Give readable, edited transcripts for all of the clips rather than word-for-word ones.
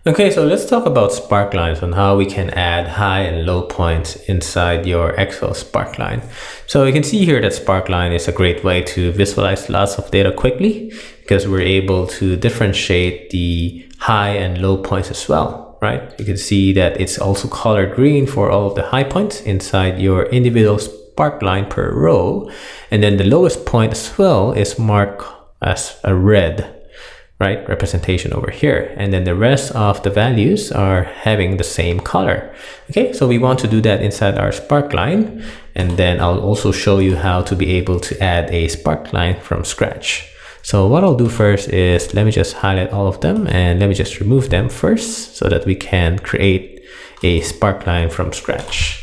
Okay, so let's talk about sparklines and how we can add high and low points inside your Excel sparkline. So you can see here that sparkline is a great way to visualize lots of data quickly because we're able to differentiate the high and low points as well, right? You can see that it's also colored green for all of the high points inside your individual sparkline per row. And then the lowest point as well is marked as a red, right, representation over here, and then the rest of the values are having the same color. Okay, so we want to do that inside our sparkline, and then I'll also show you how to be able to add a sparkline from scratch. So what I'll do first is let me just highlight all of them and let me just remove them first so that we can create a sparkline from scratch.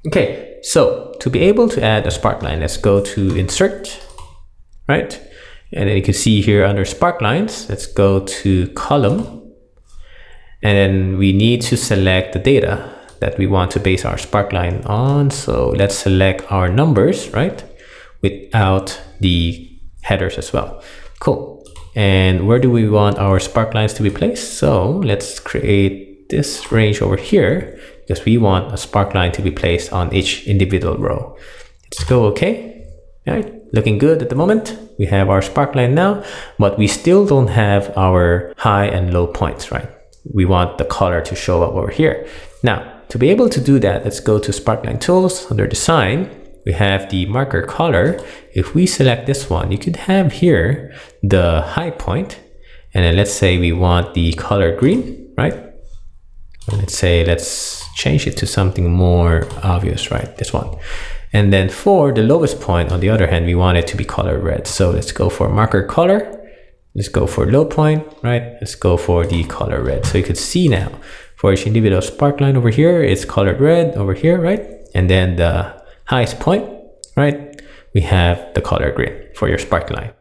Okay, so to be able to add a sparkline, let's go to insert, right? And then you can see here under sparklines, let's go to column, and then we need to select the data that we want to base our sparkline on. So let's select our numbers, right, without the headers as well. Cool. And where do we want our sparklines to be placed? So let's create this range over here because we want a sparkline to be placed on each individual row. Let's go okay. All right, looking good at the moment. We have our sparkline now, but we still don't have our high and low points, right? We want the color to show up over here. Now, to be able to do that, let's go to Sparkline Tools. Under Design, we have the marker color. If we select this one, you could have here the high point, and then let's say we want the color green, right? And let's change it to something more obvious, right? This one. And then for the lowest point, on the other hand, we want it to be color red. So let's go for marker color. Let's go for low point, right? Let's go for the color red. So you could see now for each individual sparkline over here, it's colored red over here, right? And then the highest point, right? We have the color green for your sparkline.